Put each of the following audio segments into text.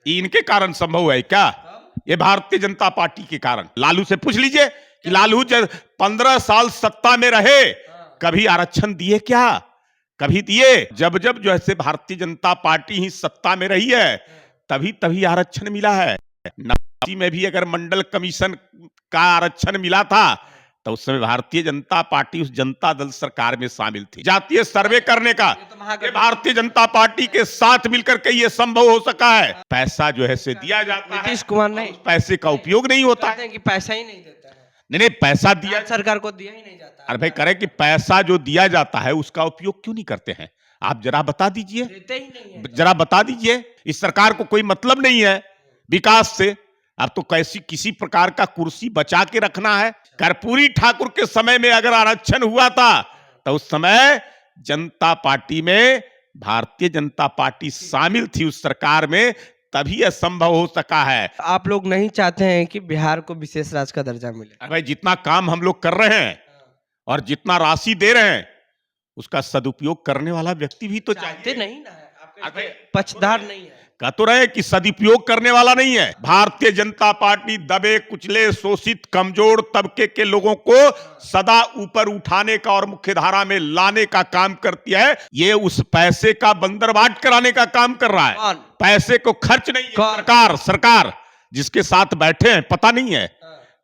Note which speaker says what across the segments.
Speaker 1: इनके कारण संभव है क्या? ये भारतीय जनता पार्टी के कारण। लालू से पूछ लीजिए कि लालू जब 15 साल सत्ता में रहे कभी आरक्षण दिए क्या? कभी दिए? जब जब जो है भारतीय जनता पार्टी ही सत्ता में रही है तभी तभी आरक्षण मिला है। 89 में भी अगर मंडल कमीशन का आरक्षण मिला था तो उस समय भारतीय जनता पार्टी उस जनता दल सरकार में शामिल थी। जातीय सर्वे करने का ये भारतीय जनता पार्टी के साथ मिलकर के ये संभव हो सका है। पैसा जो है से दिया जाता है,
Speaker 2: नीतीश कुमार नहीं,
Speaker 1: पैसे का उपयोग नहीं होता है
Speaker 2: कि पैसा ही नहीं देता है।
Speaker 1: नहीं, पैसा दिया
Speaker 2: सरकार को दिया ही नहीं जाता।
Speaker 1: अरे भाई करे कि पैसा जो दिया जाता है उसका उपयोग क्यों नहीं करते हैं? आप जरा बता दीजिए,
Speaker 2: देते ही नहीं है।
Speaker 1: जरा बता दीजिए। इस सरकार को कोई मतलब नहीं है विकास से। अब तो कैसी किसी प्रकार का कुर्सी बचा के रखना है। कर्पूरी ठाकुर के समय में अगर आरक्षण हुआ था तो उस समय जनता पार्टी में भारतीय जनता पार्टी शामिल थी उस सरकार में, तभी यह संभव हो सका है।
Speaker 2: आप लोग नहीं चाहते हैं कि बिहार को विशेष राज्य का दर्जा मिले?
Speaker 1: अरे भाई जितना काम हम लोग कर रहे हैं और जितना राशि दे रहे हैं उसका सदुपयोग करने वाला व्यक्ति भी तो चाहिए।
Speaker 2: नहीं ना है, आपके पक्षधार नहीं है।
Speaker 1: कह तो रहे कि सदुपयोग करने वाला नहीं है। भारतीय जनता पार्टी दबे कुचले शोषित कमजोर तबके के लोगों को सदा ऊपर उठाने का और मुख्य धारा में लाने का काम करती है। ये उस पैसे का बंदरबाट कराने का काम कर रहा है। पैसे को खर्च नहीं है। सरकार जिसके साथ बैठे हैं पता नहीं है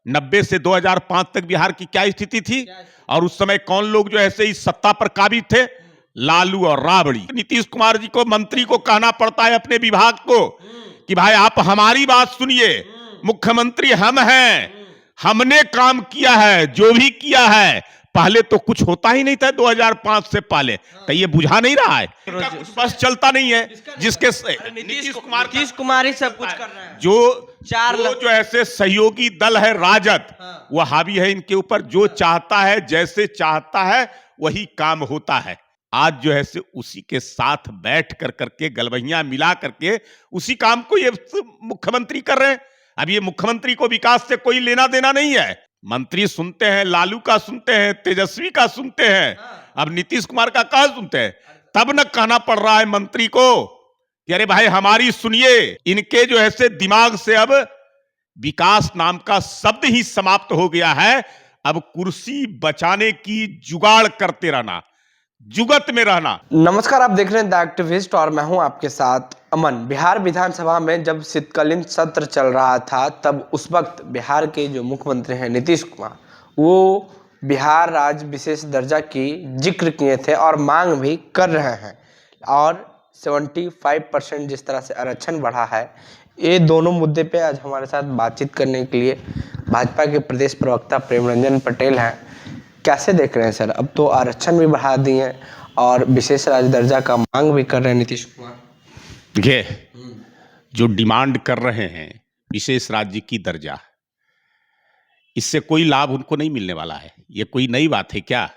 Speaker 1: 90 से 2005 तक बिहार की क्या स्थिति थी और उस समय कौन लोग जो ऐसे इस सत्ता पर काबिज थे? लालू और राबड़ी। नीतीश कुमार जी को मंत्री को कहना पड़ता है अपने विभाग को कि भाई आप हमारी बात सुनिए, मुख्यमंत्री हम हैं, हमने काम किया है, जो भी किया है। पहले तो कुछ होता ही नहीं था 2005 से पहले, तो ये बुझा नहीं रहा है। बस चलता नहीं है जिसके नीतीश
Speaker 2: कुमार ही सब कुछ कर रहे हैं।
Speaker 1: जो ऐसे सहयोगी दल है राजद, वो हावी है इनके ऊपर। जो चाहता है जैसे चाहता है वही काम होता है। आज जो है से उसी के साथ बैठ कर करके गलबैया मिला करके उसी काम को ये मुख्यमंत्री कर रहे हैं। अब ये मुख्यमंत्री को विकास से कोई लेना देना नहीं है। मंत्री सुनते हैं, लालू का सुनते हैं, तेजस्वी का सुनते हैं, अब नीतीश कुमार का कहा सुनते हैं। तब न कहना पड़ रहा है मंत्री को कि अरे भाई हमारी सुनिए। इनके जो है से दिमाग से अब विकास नाम का शब्द ही समाप्त हो गया है। अब कुर्सी बचाने की जुगाड़ करते रहना, जुगत में रहना।
Speaker 2: नमस्कार, आप देख रहे हैं द एक्टिविस्ट और मैं हूं आपके साथ अमन। बिहार विधानसभा में जब शीतकालीन सत्र चल रहा था तब उस वक्त बिहार के जो मुख्यमंत्री हैं नीतीश कुमार, वो बिहार राज्य विशेष दर्जा की जिक्र किए थे और मांग भी कर रहे हैं। और 75% जिस तरह से आरक्षण बढ़ा है, ये दोनों मुद्दे पे आज हमारे साथ बातचीत करने के लिए भाजपा के प्रदेश प्रवक्ता प्रेम रंजन पटेल हैं। कैसे देख रहे हैं सर? अब तो आरक्षण भी बढ़ा दिए और विशेष राज्य दर्जा का मांग भी कर रहे हैं नीतीश कुमार।
Speaker 1: देखिए, जो डिमांड कर रहे हैं विशेष राज्य की दर्जा, इससे कोई लाभ उनको नहीं मिलने वाला है। ये कोई नई बात है क्या?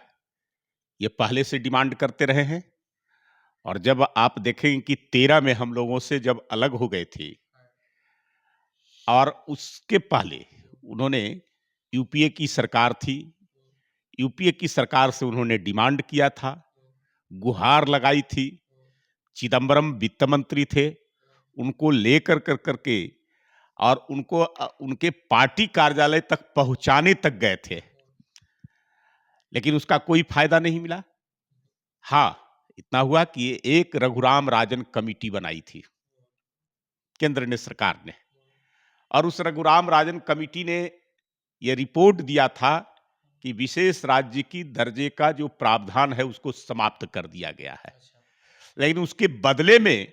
Speaker 1: ये पहले से डिमांड करते रहे हैं। और जब आप देखेंगे कि 13 में हम लोगों से जब अलग हो गए थे और उसके पहले उन्होंने यूपीए की सरकार थी, यूपीए की सरकार से उन्होंने डिमांड किया था, गुहार लगाई थी। चिदम्बरम वित्त मंत्री थे, उनको लेकर कर करके और उनको उनके पार्टी कार्यालय तक पहुंचाने तक गए थे, लेकिन उसका कोई फायदा नहीं मिला। हाँ, इतना हुआ कि एक रघुराम राजन कमेटी बनाई थी केंद्र ने, सरकार ने, और उस रघुराम राजन कमेटी ने यह रिपोर्ट दिया था कि विशेष राज्य की दर्जे का जो प्रावधान है उसको समाप्त कर दिया गया है। लेकिन उसके बदले में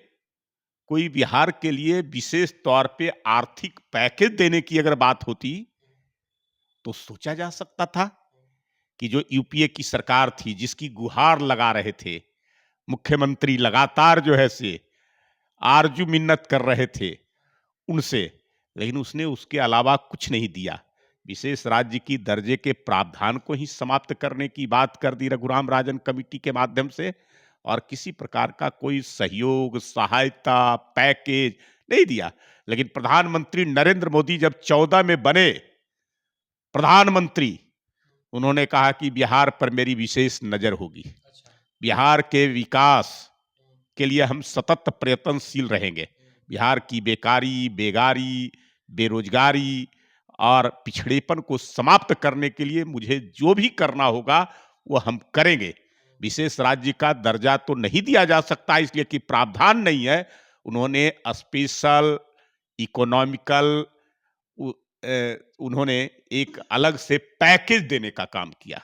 Speaker 1: कोई बिहार के लिए विशेष तौर पे आर्थिक पैकेज देने की अगर बात होती तो सोचा जा सकता था कि जो यूपीए की सरकार थी, जिसकी गुहार लगा रहे थे मुख्यमंत्री, लगातार जो है से आरजू मिन्नत कर रहे थे उनसे, लेकिन उसने उसके अलावा कुछ नहीं दिया। विशेष राज्य की दर्जे के प्रावधान को ही समाप्त करने की बात कर दी रघुराम राजन कमेटी के माध्यम से, और किसी प्रकार का कोई सहयोग, सहायता, पैकेज नहीं दिया। लेकिन प्रधानमंत्री नरेंद्र मोदी जब 14 में बने प्रधानमंत्री, उन्होंने कहा कि बिहार पर मेरी विशेष नजर होगी, बिहार के विकास के लिए हम सतत प्रयत्नशील रहेंगे, बिहार की बेकारी, बेगारी, बेरोजगारी और पिछड़ेपन को समाप्त करने के लिए मुझे जो भी करना होगा वो हम करेंगे। विशेष राज्य का दर्जा तो नहीं दिया जा सकता इसलिए कि प्रावधान नहीं है। उन्होंने स्पेशल इकोनॉमिकल उन्होंने एक अलग से पैकेज देने का काम किया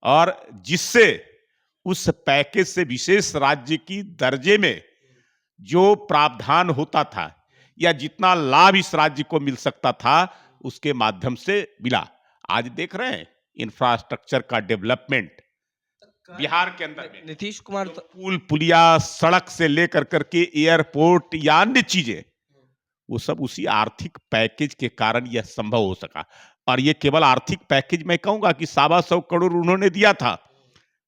Speaker 1: और जिससे उस पैकेज से विशेष राज्य की दर्जे में जो प्रावधान होता था या जितना लाभ इस राज्य को मिल सकता था उसके माध्यम से मिला। आज देख रहे हैं इंफ्रास्ट्रक्चर का डेवलपमेंट बिहार के अंदर में
Speaker 2: नीतीश कुमार तो
Speaker 1: पुल पुलिया, सड़क से लेकर करके एयरपोर्ट या अन्य चीजें, वो सब उसी आर्थिक पैकेज के कारण यह संभव हो सका। और ये केवल आर्थिक पैकेज मैं कहूंगा कि 125 करोड़ उन्होंने दिया था,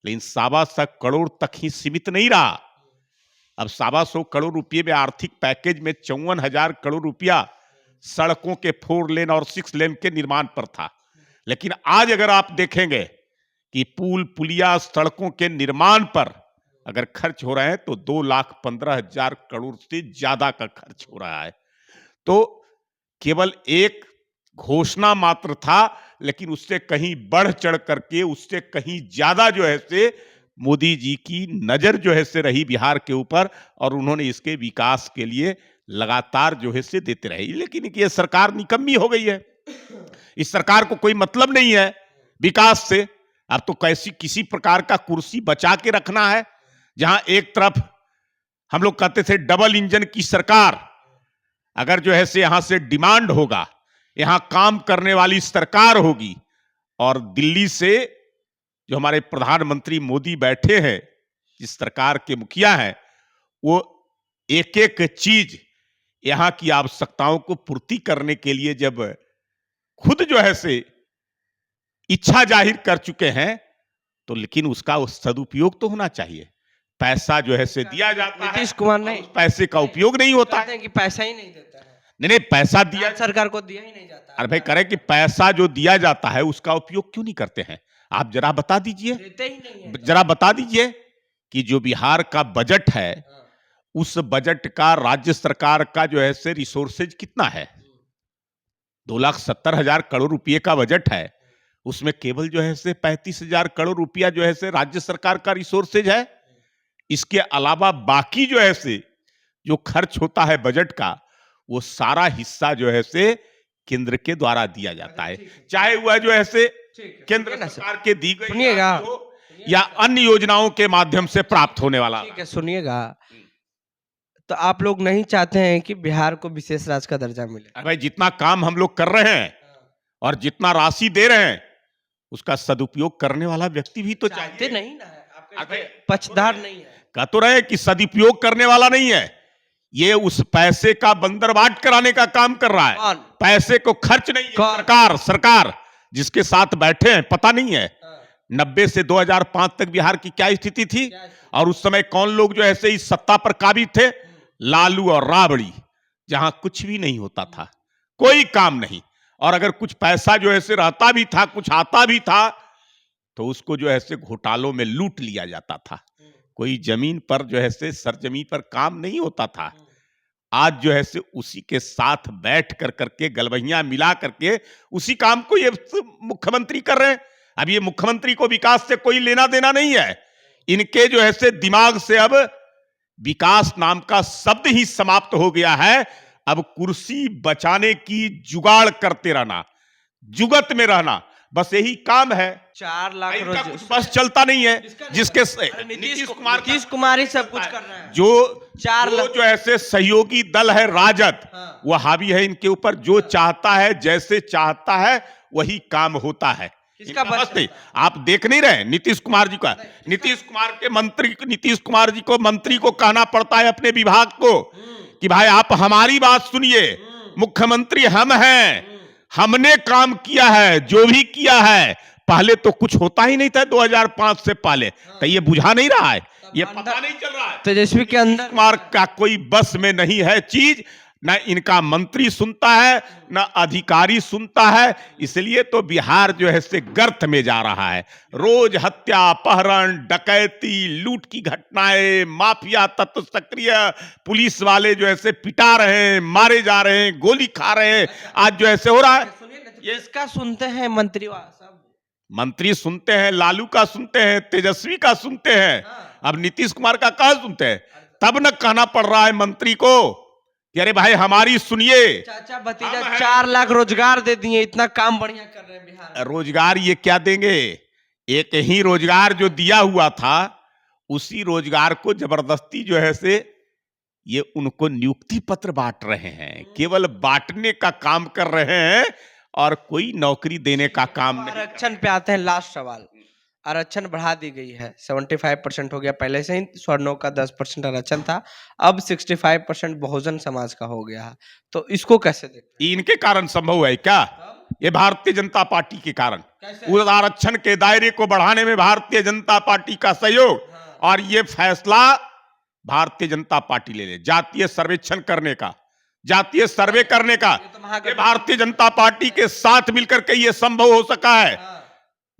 Speaker 1: लेकिन 125 करोड़ तक ही सीमित नहीं रहा। अब 125 करोड़ रुपये में आर्थिक पैकेज में 54,000 करोड़ रुपया सड़कों के 4 लेन और 6 लेन के निर्माण पर था। लेकिन आज अगर आप देखेंगे कि पुल पुलिया सड़कों के निर्माण पर अगर खर्च हो रहे हैं तो 2,15,000 करोड़ से ज्यादा का खर्च हो रहा है। तो केवल एक घोषणा मात्र था, लेकिन उससे कहीं बढ़ चढ़ करके उससे कहीं ज्यादा जो है से मोदी जी की नजर जो है से रही बिहार के ऊपर और उन्होंने इसके विकास के लिए लगातार जो है से देते रहे। लेकिन ये सरकार निकम्मी हो गई है। इस सरकार को कोई मतलब नहीं है विकास से। अब तो कैसी किसी प्रकार का कुर्सी बचा के रखना है, जहां एक तरफ हम लोग कहते थे डबल इंजन की सरकार, अगर जो है से यहां से डिमांड होगा, यहां काम करने वाली सरकार होगी, और दिल्ली से जो हमारे प्रधानमंत्री मोदी बैठे हैं, जिस सरकार के मुखिया हैं, वो एक एक चीज यहां की आवश्यकताओं को पूर्ति करने के लिए जब खुद जो है से इच्छा जाहिर कर चुके हैं, तो लेकिन उसका सदुपयोग तो होना चाहिए। पैसा जो है से दिया जाता है,
Speaker 2: नीतीश कुमार नहीं,
Speaker 1: पैसे का उपयोग नहीं होता
Speaker 2: कहते हैं कि पैसा ही नहीं देता है,
Speaker 1: नहीं पैसा दिया
Speaker 2: सरकार को दिया ही नहीं जाता।
Speaker 1: अरे भाई करे कि पैसा जो दिया जाता है उसका उपयोग क्यों नहीं करते हैं? आप जरा बता दीजिए,
Speaker 2: देते ही नहीं है।
Speaker 1: जरा बता दीजिए कि जो बिहार का बजट है उस बजट का राज्य सरकार का जो है से रिसोर्सेज कितना है? 2,70,000 करोड़ रुपए का बजट है, उसमें केवल जो है से 35,000 करोड़ रुपया जो है से राज्य सरकार का रिसोर्सेज है। इसके अलावा बाकी जो है से जो खर्च होता है बजट का, वो सारा हिस्सा जो है से केंद्र के द्वारा दिया जाता है, चाहे वह जो है से केंद्र सरकार के दी गई
Speaker 2: सुनिएगा
Speaker 1: या अन्य योजनाओं के माध्यम से प्राप्त होने वाला।
Speaker 2: ठीक है, सुनिएगा। तो आप लोग नहीं चाहते हैं कि बिहार को विशेष राज्य का दर्जा मिले?
Speaker 1: भाई जितना काम हम लोग कर रहे हैं और जितना राशि दे रहे हैं उसका सदुपयोग करने वाला व्यक्ति भी तो चाहिए।
Speaker 2: नहीं ना है, आपके पक्षधार नहीं है।
Speaker 1: कह तो रहे कि सदुपयोग करने वाला नहीं है, ये उस पैसे का बंदरबाट कराने का काम कर रहा है। पैसे को खर्च नहीं है। सरकार जिसके साथ बैठे हैं पता नहीं है 90 से 2005 तक बिहार की क्या स्थिति थी, और उस समय कौन लोग जो ऐसे इस सत्ता पर काबिज थे? लालू और राबड़ी, जहां कुछ भी नहीं होता था, कोई काम नहीं, और अगर कुछ पैसा जो ऐसे रहता भी था, कुछ आता भी था, तो उसको जो ऐसे घोटालों में लूट लिया जाता था। कोई जमीन पर जो है से सरजमीन पर काम नहीं होता था। आज जो है से उसी के साथ बैठ कर करके गलबहियां मिला करके उसी काम को ये मुख्यमंत्री कर रहे हैं। अब ये मुख्यमंत्री को विकास से कोई लेना देना नहीं है, इनके जो है से दिमाग से अब विकास नाम का शब्द ही समाप्त हो गया है। अब कुर्सी बचाने की जुगाड़ करते रहना, जुगत में रहना, बस यही काम है।
Speaker 2: 4 लाख
Speaker 1: इनका कुछ बस चलता नहीं है, जिसके
Speaker 2: नीतीश कुमार ही सब कुछ कर रहा है।
Speaker 1: जो
Speaker 2: 4 लाख
Speaker 1: जो ऐसे सहयोगी दल है राजद, वो हावी है इनके ऊपर, जो चाहता है जैसे चाहता है वही काम होता है।
Speaker 2: इसका
Speaker 1: बस नहीं, आप देख नहीं रहे नीतीश कुमार जी का, नीतीश कुमार के मंत्री, नीतीश कुमार जी को मंत्री को कहना पड़ता है अपने विभाग को कि भाई आप हमारी बात सुनिए, मुख्यमंत्री हम हैं, हमने काम किया है, जो भी किया है। पहले तो कुछ होता ही नहीं था 2005 से पहले, तो ये बुझा नहीं रहा है, ये पता नहीं चल रहा है।
Speaker 2: तेजस्वी के अंदर
Speaker 1: कुमार का कोई बस में नहीं है चीज, न इनका मंत्री सुनता है, न अधिकारी सुनता है। इसलिए तो बिहार जो है से गर्त में जा रहा है। रोज हत्या, अपहरण, डकैती, लूट की घटनाएं, माफिया तत्व सक्रिय, पुलिस वाले जो है से पिटा रहे हैं, मारे जा रहे हैं, गोली खा रहे हैं। आज जो ऐसे हो रहा है।
Speaker 2: ये इसका सुनते हैं मंत्री सब,
Speaker 1: मंत्री सुनते हैं, लालू का सुनते हैं, तेजस्वी का सुनते हैं, अब नीतीश कुमार का कहाँ सुनते हैं। तब न कहना पड़ रहा है मंत्री को कि अरे भाई हमारी सुनिए।
Speaker 2: चाचा भतीजा 4 लाख रोजगार दे दिए, इतना काम बढ़िया कर रहे हैं बिहार में।
Speaker 1: रोजगार ये क्या देंगे? एक ही रोजगार जो दिया हुआ था, उसी रोजगार को जबरदस्ती जो है से ये उनको नियुक्ति पत्र बांट रहे हैं। केवल बांटने का काम कर रहे हैं और कोई नौकरी देने का काम नहीं।
Speaker 2: आरक्षण पे आते हैं, लास्ट सवाल। आरक्षण बढ़ा दी गई है, 75% हो गया। पहले से ही स्वर्णों का 10% आरक्षण था, अब 65% बहुजन समाज का हो गया है। तो इसको कैसे देखते हैं?
Speaker 1: इनके कारण संभव है क्या? ये भारतीय जनता पार्टी के कारण। उस आरक्षण के दायरे को बढ़ाने में भारतीय जनता पार्टी का सहयोग, और ये फैसला भारतीय जनता पार्टी ले ले, जातीय सर्वेक्षण करने का, जातीय सर्वे करने का, ये भारतीय जनता पार्टी के साथ मिलकर के ये संभव हो सका है।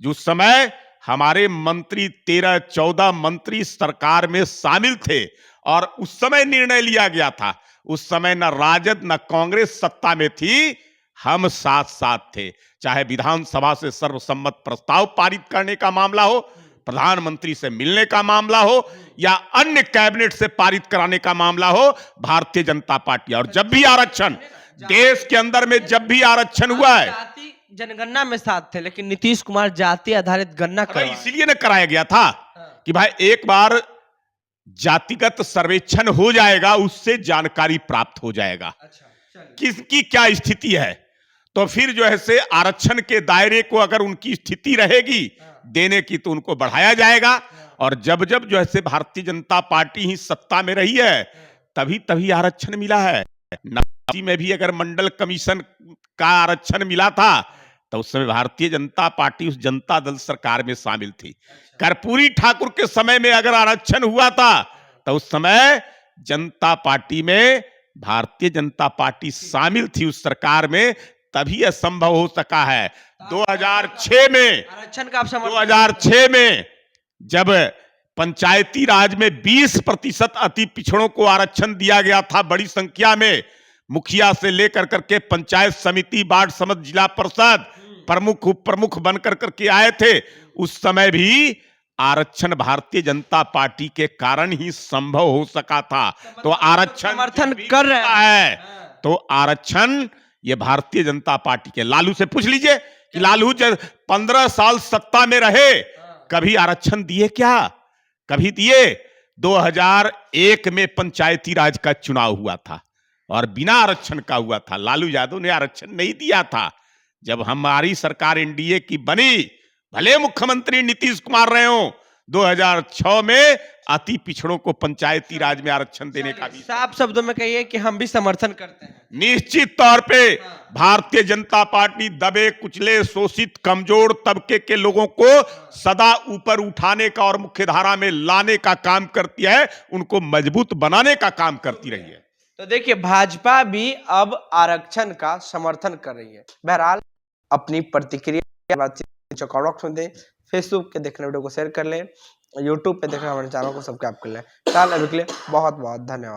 Speaker 1: जो समय हमारे मंत्री 13-14 मंत्री सरकार में शामिल थे और उस समय निर्णय लिया गया था। उस समय न राजद न कांग्रेस सत्ता में थी, हम साथ साथ थे। चाहे विधानसभा से सर्वसम्मत प्रस्ताव पारित करने का मामला हो, प्रधानमंत्री से मिलने का मामला हो, या अन्य कैबिनेट से पारित कराने का मामला हो, भारतीय जनता पार्टी। और जब भी आरक्षण देश के अंदर में जब भी आरक्षण हुआ है,
Speaker 2: जाति जनगणना में साथ थे, लेकिन नीतीश कुमार जाति आधारित गणना कर,
Speaker 1: इसलिए न कराया गया था कि भाई एक बार जातिगत सर्वेक्षण हो जाएगा, उससे जानकारी प्राप्त हो जाएगा किसकी क्या स्थिति है। तो फिर जो है से आरक्षण के दायरे को अगर उनकी स्थिति रहेगी देने की, तो उनको बढ़ाया जाएगा। और जब जब जो है से भारतीय जनता पार्टी ही सत्ता में रही है, तभी तभी आरक्षण मिला है। 89 में भी अगर मंडल कमीशन का आरक्षण मिला था, तो उस समय भारतीय जनता पार्टी उस जनता दल सरकार में शामिल थी। कर्पूरी ठाकुर के समय में अगर आरक्षण हुआ था, तो उस समय जनता पार्टी में भारतीय जनता पार्टी शामिल थी उस सरकार में, तभी यह संभव हो सका है। 2006 में
Speaker 2: आरक्षण का
Speaker 1: 2006 में जब पंचायती राज में 20% अति पिछड़ों को आरक्षण दिया गया था, बड़ी संख्या में, मुखिया से लेकर करके पंचायत समिति, वार्ड समिति, जिला परिषद प्रमुख उप प्रमुख बनकर करके आए थे। उस समय भी आरक्षण भारतीय जनता पार्टी के कारण ही संभव हो सका था। तो आरक्षण
Speaker 2: समर्थन कर रहे
Speaker 1: है, तो आरक्षण ये भारतीय जनता पार्टी के। लालू से पूछ लीजिए कि लालू जब 15 साल सत्ता में रहे, कभी आरक्षण दिए क्या? कभी दिए? 2001 में पंचायती राज का चुनाव हुआ था और बिना आरक्षण का हुआ था। लालू यादव ने आरक्षण नहीं दिया था। जब हमारी सरकार एनडीए की बनी, भले मुख्यमंत्री नीतीश कुमार रहे हो, 2006 में अति पिछड़ों को पंचायती राज में आरक्षण देने का भी।
Speaker 2: साफ शब्दों में कहिए कि हम भी समर्थन करते हैं।
Speaker 1: निश्चित तौर पे भारतीय जनता पार्टी दबे कुचले शोषित कमजोर तबके के लोगों को सदा ऊपर उठाने का और मुख्यधारा में लाने का काम करती है, उनको मजबूत बनाने का काम करती रही है।
Speaker 2: तो देखिए, भाजपा भी अब आरक्षण का समर्थन कर रही है। बहरहाल अपनी प्रतिक्रिया चौकॉक्स में दें, फेसबुक के देखने वीडियो को शेयर कर लें, यूट्यूब पे देखना हमारे चैनल को सब्सक्राइब कर लें। कल अभी के लिए बहुत बहुत धन्यवाद।